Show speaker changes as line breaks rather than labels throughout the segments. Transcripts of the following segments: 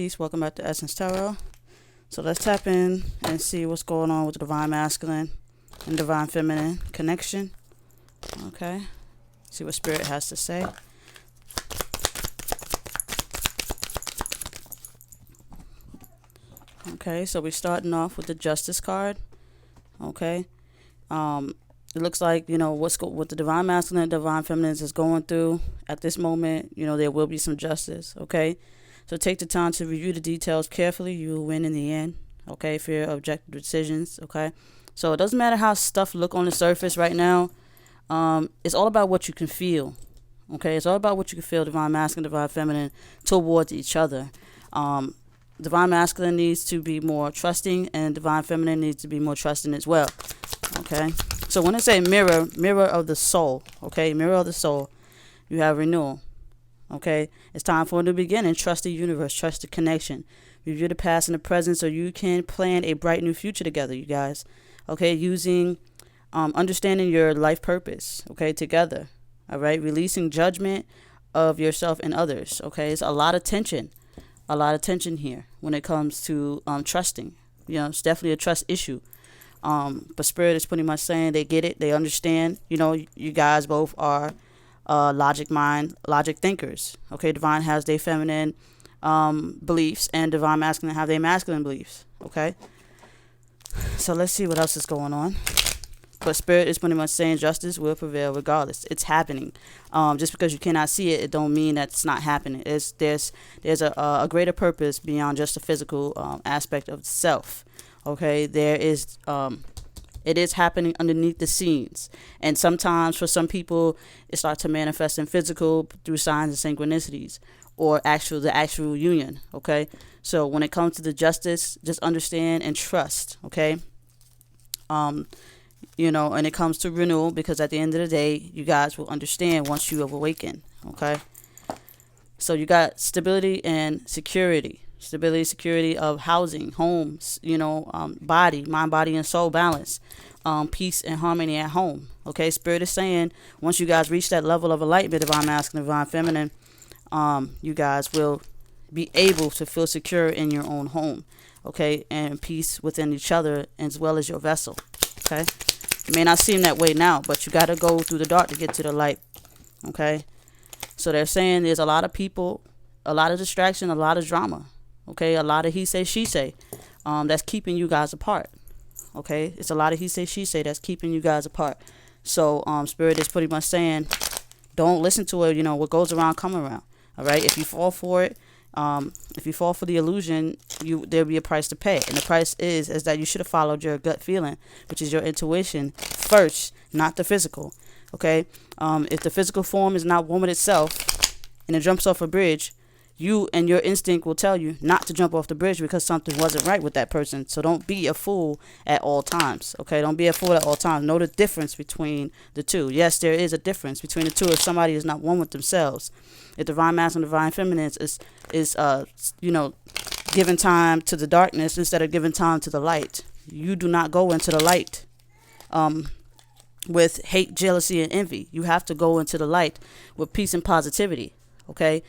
Peace. Welcome back to Essence Tarot. So let's tap in and see what's going on with the Divine Masculine and Divine Feminine connection. Okay. See what Spirit has to say. Okay, so we're starting off with the Justice card. Okay. It looks like, what the Divine Masculine and Divine Feminine is going through at this moment, there will be some justice, okay? So take the time to review the details carefully. You will win in the end, okay, for your objective decisions, okay? So it doesn't matter how stuff look on the surface right now. It's all about what you can feel, okay? It's all about what you can feel, Divine Masculine, Divine Feminine, towards each other. Divine Masculine needs to be more trusting, and Divine Feminine needs to be more trusting as well, okay? So when I say mirror of the soul, okay, mirror of the soul, you have renewal, okay? It's time for a new beginning. Trust the universe, trust the connection. Review the past and the present so you can plan a bright new future together, you guys, okay? Using, understanding your life purpose, okay, together, all right? Releasing judgment of yourself and others, okay? It's a lot of tension here when it comes to trusting. It's definitely a trust issue. But Spirit is pretty much saying they get it, they understand. You guys both are logic thinkers. Okay, Divine has their feminine beliefs, and Divine Masculine have their masculine beliefs. Okay, so let's see what else is going on. But Spirit is pretty much saying justice will prevail regardless. It's happening. Just because you cannot see it, it don't mean that it's not happening. There's a greater purpose beyond just the physical aspect of self. Okay, there is it is happening underneath the scenes, and sometimes for some people it starts to manifest in physical through signs and synchronicities, or the actual union. Okay, so when it comes to the justice, just understand and trust. Okay, and it comes to renewal, because at the end of the day, you guys will understand once you have awakened. Okay, so you got stability and security. Stability, security of housing, homes, body, mind, body, and soul balance, peace and harmony at home. Okay, Spirit is saying once you guys reach that level of enlightenment, Divine Masculine, Divine Feminine, you guys will be able to feel secure in your own home. Okay, and peace within each other as well as your vessel. Okay, it may not seem that way now, but you got to go through the dark to get to the light. Okay, so they're saying there's a lot of people, a lot of distraction, a lot of drama. Okay, a lot of he say, she say, that's keeping you guys apart. Okay, it's a lot of he say, she say that's keeping you guys apart. So Spirit is pretty much saying, don't listen to it. What goes around come around. All right, if you fall for it, if you fall for the illusion, there'll be a price to pay, and the price is that you should have followed your gut feeling, which is your intuition first, not the physical. Okay, if the physical form is not one with itself and it jumps off a bridge, you and your instinct will tell you not to jump off the bridge because something wasn't right with that person. So don't be a fool at all times. Okay, don't be a fool at all times. Know the difference between the two. Yes, there is a difference between the two if somebody is not one with themselves. If Divine Masculine and Divine Feminine is giving time to the darkness instead of giving time to the light. You do not go into the light with hate, jealousy, and envy. You have to go into the light with peace and positivity. Okay,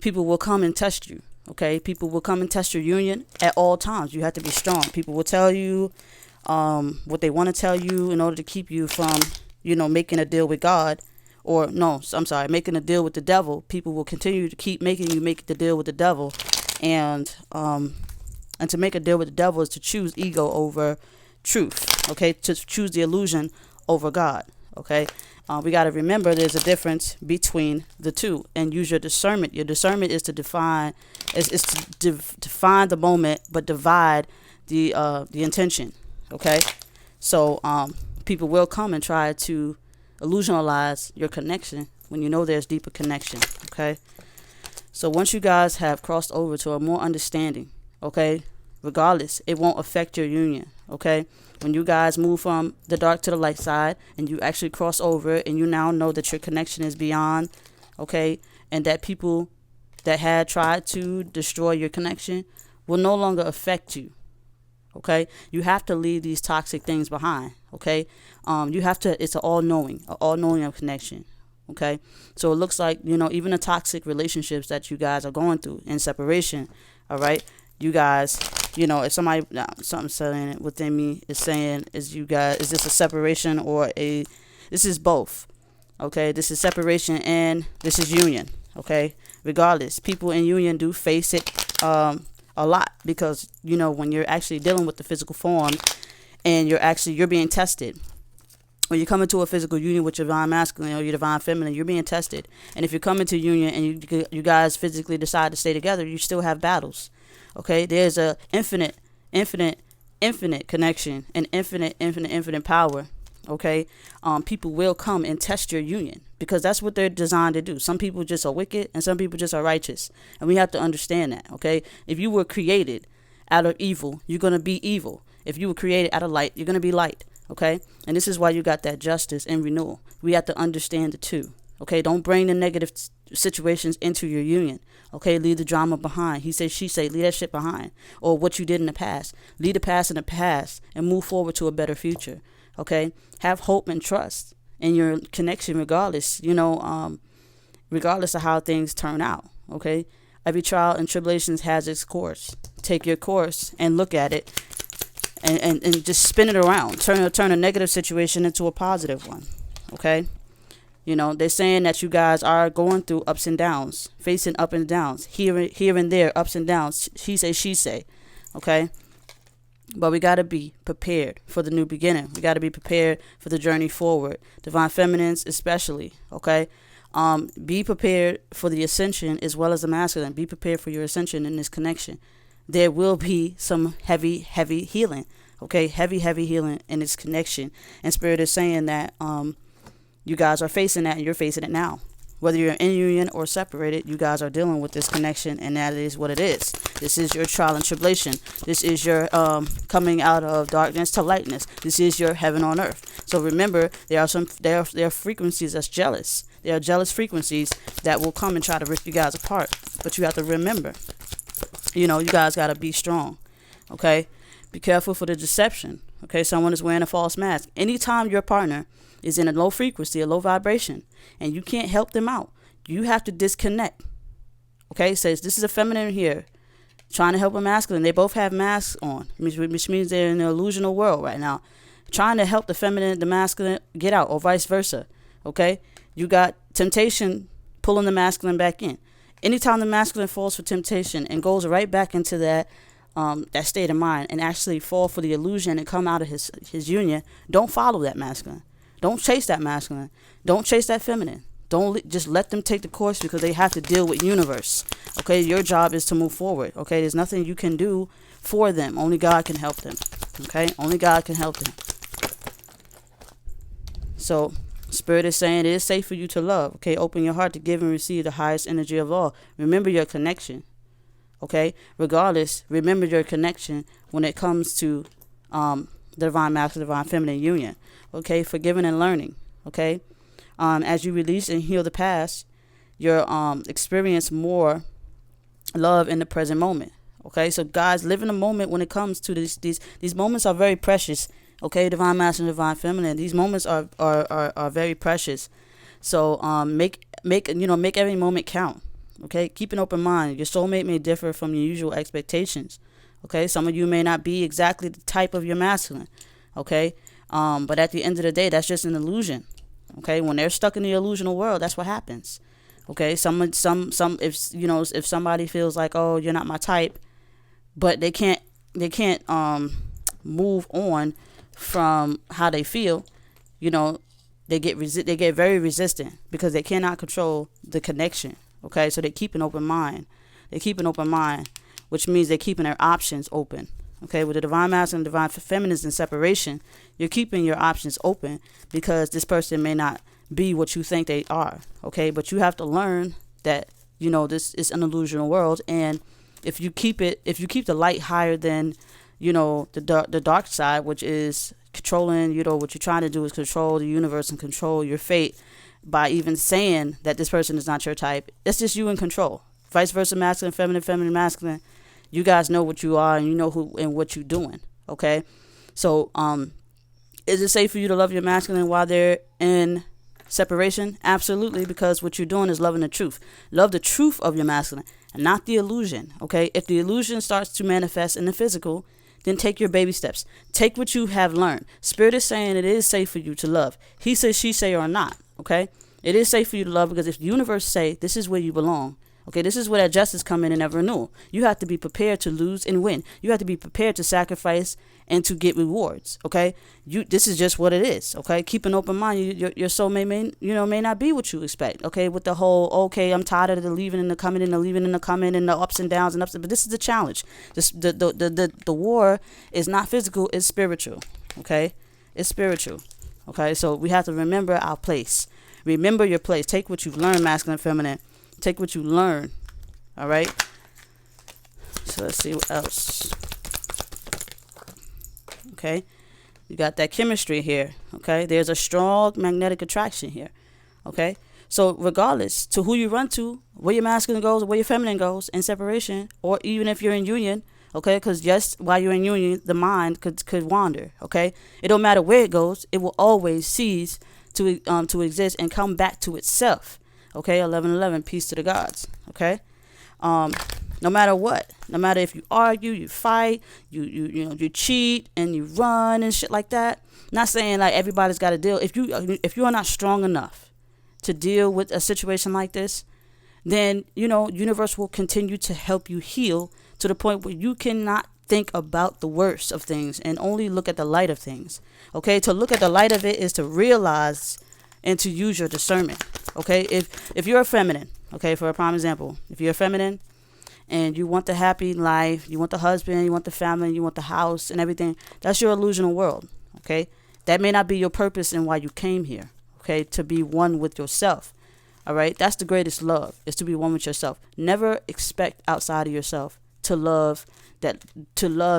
people will come and test you. Okay, people will come and test your union at all times. You have to be strong. People will tell you what they want to tell you in order to keep you from, making a deal with God. Or no, I'm sorry, making a deal with the devil. People will continue to keep making you make the deal with the devil, and to make a deal with the devil is to choose ego over truth. Okay, to choose the illusion over God. Okay, we got to remember there's a difference between the two, and use your discernment. Your discernment is to define the moment, but divide the intention. Okay, so people will come and try to illusionalize your connection when there's deeper connection. Okay, so once you guys have crossed over to a more understanding, okay, regardless, it won't affect your union. Okay, when you guys move from the dark to the light side and you actually cross over and you now know that your connection is beyond, okay, and that people that had tried to destroy your connection will no longer affect you. Okay, you have to leave these toxic things behind. Okay, you have to. It's an all-knowing of connection. Okay, so it looks like, even the toxic relationships that you guys are going through in separation. All right, you guys, if somebody, something saying it within me is saying, is this a separation or this is both. Okay, this is separation and this is union. Okay, regardless, people in union do face it a lot, because when you're actually dealing with the physical form and you're being tested. When you come into a physical union with your divine masculine or your divine feminine, you're being tested. And if you come into union and you guys physically decide to stay together, you still have battles. Okay, there's a infinite connection and infinite power. Okay, people will come and test your union, because that's what they're designed to do. Some people just are wicked and some people just are righteous, and we have to understand that. Okay, if you were created out of evil, you're gonna be evil. If you were created out of light, you're gonna be light. Okay, and this is why you got that justice and renewal. We have to understand the two. Okay, don't bring the negative situations into your union. Okay, leave the drama behind. He said, she said, leave that shit behind, or what you did in the past. Leave the past in the past and move forward to a better future. Okay, have hope and trust in your connection, regardless. Regardless of how things turn out. Okay, every trial and tribulations has its course. Take your course and look at it. And just spin it around. Turn a negative situation into a positive one. Okay? They're saying that you guys are going through ups and downs, facing up and downs, here and there, ups and downs. He say, she say. Okay? But we got to be prepared for the new beginning. We got to be prepared for the journey forward. Divine feminines especially. Okay? Be prepared for the ascension as well as the masculine. Be prepared for your ascension in this connection. There will be some heavy healing. Okay, heavy healing in this connection. And Spirit is saying that you guys are facing that, and you're facing it now. Whether you're in union or separated, you guys are dealing with this connection, and that is what it is. This is your trial and tribulation. This is your coming out of darkness to lightness. This is your heaven on earth. So remember, there are frequencies that's jealous. There are jealous frequencies that will come and try to rip you guys apart. But you have to remember, you guys got to be strong. Okay? Be careful for the deception. Okay? Someone is wearing a false mask. Anytime your partner is in a low frequency, a low vibration, and you can't help them out, you have to disconnect. Okay? It says this is a feminine here trying to help a masculine. They both have masks on, which means they're in an illusional world right now. Trying to help the feminine, the masculine get out, or vice versa. Okay? You got temptation pulling the masculine back in. Anytime the masculine falls for temptation and goes right back into that state of mind and actually fall for the illusion and come out of his union, don't follow that masculine. Don't chase that masculine. Don't chase that feminine. Don't just let them take the course, because they have to deal with universe. Okay, your job is to move forward. Okay, there's nothing you can do for them. Only God can help them. Okay, only God can help them. So Spirit is saying it is safe for you to love. Okay, open your heart to give and receive the highest energy of all. Remember your connection. Okay, regardless, remember your connection when it comes to the divine masculine, divine feminine union. Okay, forgiving and learning. Okay, as you release and heal the past, you'll experience more love in the present moment. Okay, so guys, live in the moment when it comes to these moments are very precious. Okay, divine masculine, divine feminine. These moments are very precious. So make every moment count. Okay, keep an open mind. Your soulmate may differ from your usual expectations. Okay, some of you may not be exactly the type of your masculine. Okay, but at the end of the day, that's just an illusion. Okay, when they're stuck in the illusional world, that's what happens. Okay, if somebody feels like, oh, you're not my type, but they can't move on from how they feel, they get very resistant because they cannot control the connection. Okay, so they keep an open mind. Which means they're keeping their options open. Okay, with the divine masculine and divine feminine in separation, you're keeping your options open because this person may not be what you think they are. Okay, but you have to learn that this is an illusional world, and if you keep the light higher than the dark side, which is controlling, what you're trying to do is control the universe and control your fate by even saying that this person is not your type. It's just you in control. Vice versa, masculine, feminine, masculine. You guys know what you are, and you know who and what you're doing. Okay, so is it safe for you to love your masculine while they're in Separation, absolutely, because what you're doing is loving the truth. Love the truth of your masculine and not the illusion, okay? If the illusion starts to manifest in the physical, then take your baby steps. Take what you have learned. Spirit is saying it is safe for you to love. He says, she say, or not, okay? It is safe for you to love because if the universe say this is where you belong, okay, this is where that justice come in and that renewal. You have to be prepared to lose and win. You have to be prepared to sacrifice and to get rewards, okay? This is just what it is, okay? Keep an open mind. Your soul may not be what you expect, okay? With the whole, okay, I'm tired of the leaving and the coming and the leaving and the coming and the ups and downs and ups. But this is the challenge. The war is not physical, it's spiritual, okay? It's spiritual, okay? So we have to remember our place. Remember your place. Take what you've learned, masculine and feminine. Take what you learn. All right. So let's see what else. Okay. You got that chemistry here. Okay. There's a strong magnetic attraction here. Okay. So regardless to who you run to, where your masculine goes, where your feminine goes in separation, or even if you're in union. Okay. Because just while you're in union, the mind could wander. Okay. It don't matter where it goes. It will always cease to exist and come back to itself. Okay, 11:11, peace to the gods. Okay, no matter what, no matter if you argue, you fight, you cheat and you run and shit like that. Not saying like everybody's got to deal. If you are not strong enough to deal with a situation like this, then universe will continue to help you heal to the point where you cannot think about the worst of things and only look at the light of things. Okay, to look at the light of it is to realize and to use your discernment. Okay, if you're a feminine, okay, for a prime example, if you're a feminine and you want the happy life, you want the husband, you want the family, you want the house and everything, that's your illusional world. Okay, that may not be your purpose and why you came here. Okay, to be one with yourself. All right, that's the greatest love, is to be one with yourself. Never expect outside of yourself to love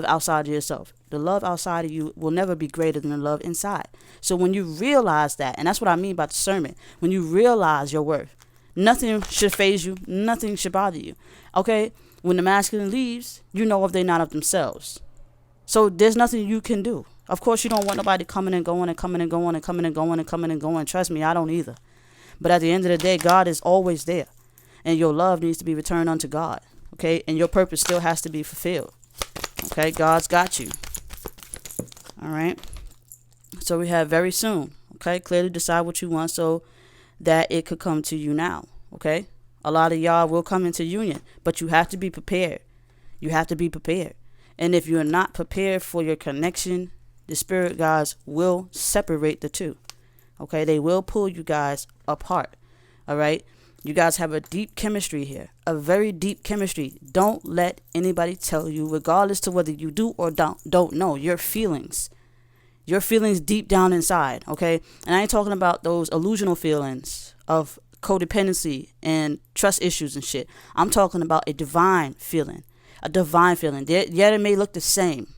outside of yourself. The love outside of you will never be greater than the love inside. So when you realize that, and that's what I mean by discernment, when you realize your worth, nothing should faze you, nothing should bother you. Okay, when the masculine leaves, you know if they're not of themselves. So there's nothing you can do. Of course, you don't want nobody coming and going and coming and going and coming and going and coming and going. Trust me, I don't either. But at the end of the day, God is always there. And your love needs to be returned unto God. Okay, and your purpose still has to be fulfilled. Okay, God's got you. All right. So we have very soon. Okay, clearly decide what you want so that it could come to you now. Okay, a lot of y'all will come into union, but you have to be prepared. You have to be prepared. And if you're not prepared for your connection, the spirit guides will separate the two. Okay, they will pull you guys apart. All right. You guys have a deep chemistry here, a very deep chemistry. Don't let anybody tell you, regardless to whether you do or don't know, your feelings deep down inside, okay? And I ain't talking about those illusional feelings of codependency and trust issues and shit. I'm talking about a divine feeling, Yeah, it may look the same,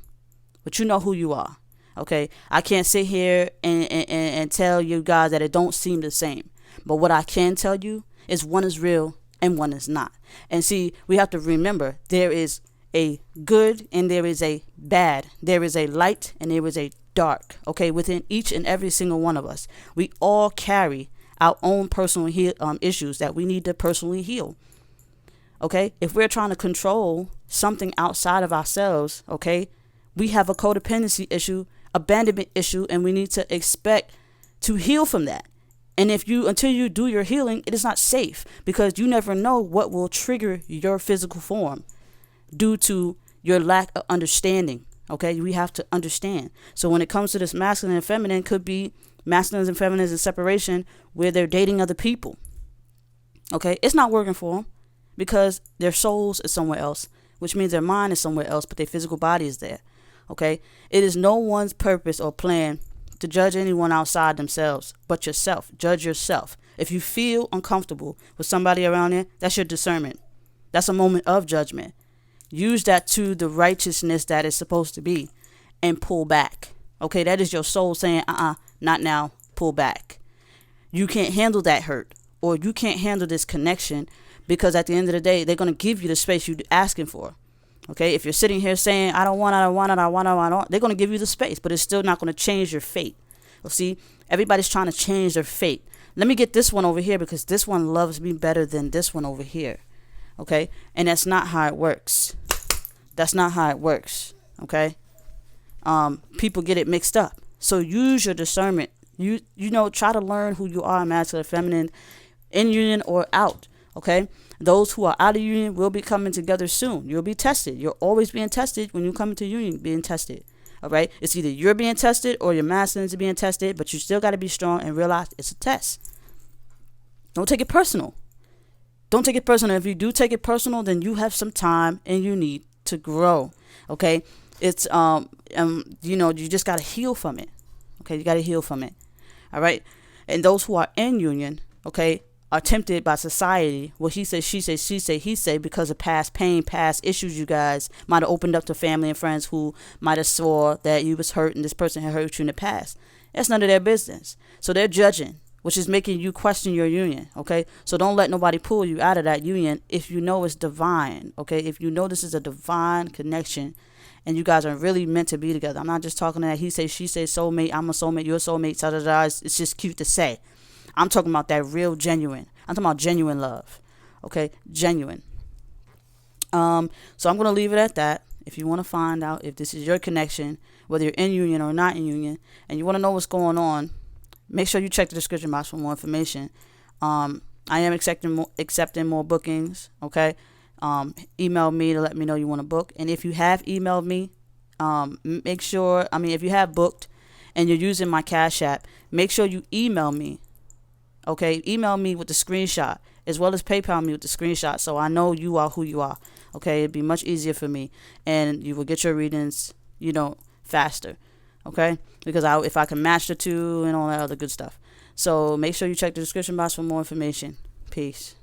but you know who you are, okay? I can't sit here and tell you guys that it don't seem the same. But what I can tell you is one is real and one is not. And see, we have to remember there is a good and there is a bad. There is a light and there is a dark, okay, within each and every single one of us. We all carry our own personal issues that we need to personally heal. Okay, if we're trying to control something outside of ourselves, okay, we have a codependency issue, abandonment issue, and we need to expect to heal from that. And until you do your healing, it is not safe because you never know what will trigger your physical form due to your lack of understanding. Okay, we have to understand. So when it comes to this masculine and feminine, could be masculines and feminines in separation where they're dating other people. Okay, it's not working for them because their souls is somewhere else, which means their mind is somewhere else, but their physical body is there. Okay, it is no one's purpose or plan to judge anyone outside themselves but yourself. Judge yourself. If you feel uncomfortable with somebody around there, that's your discernment. That's a moment of judgment. Use that to the righteousness that is supposed to be and pull back. Okay, that is your soul saying, not now, pull back. You can't handle that hurt or you can't handle this connection because at the end of the day, they're going to give you the space you're asking for. Okay, if you're sitting here saying, I don't want it, they're going to give you the space, but it's still not going to change your fate. Well, see, everybody's trying to change their fate. let me get this one over here because this one loves me better than this one over here. Okay? And that's not how it works. That's not how it works. Okay? People get it mixed up. So use your discernment. You know, try to learn who you are, masculine, feminine, in union or out. Okay? Those who are out of union will be coming together soon. You'll be tested. You're always being tested when you come into union, being tested. All right? It's either you're being tested or your masculine is being tested, but you still got to be strong and realize it's a test. Don't take it personal. Don't take it personal. If you do take it personal, then you have some time and you need to grow. Okay? It's, you know, you just got to heal from it. Okay? You got to heal from it. All right? And those who are in union, okay, are tempted by society, well, he say, she say, she say, he say, because of past pain, past issues you guys might have opened up to family and friends who might have saw that you was hurt and this person had hurt you in the past. That's none of their business. So they're judging, which is making you question your union, okay? So don't let nobody pull you out of that union if you know it's divine, okay? If you know this is a divine connection and you guys are really meant to be together. I'm not just talking that he say, she say, soulmate, I'm a soulmate, you're a soulmate, da-da-da. It's just cute to say. I'm talking about that real genuine. I'm talking about genuine love. Okay? Genuine. So I'm going to leave it at that. If you want to find out if this is your connection, whether you're in union or not in union, and you want to know what's going on, make sure you check the description box for more information. I am accepting more bookings. Okay? Email me to let me know you want to book. And if you have emailed me, make sure, if you have booked and you're using my Cashapp, make sure you email me. Okay, email me with the screenshot as well as PayPal me with the screenshot so I know you are who you are. Okay, it'd be much easier for me and you will get your readings, you know, faster. Okay, because if I can match the two and all that other good stuff. So make sure you check the description box for more information. Peace.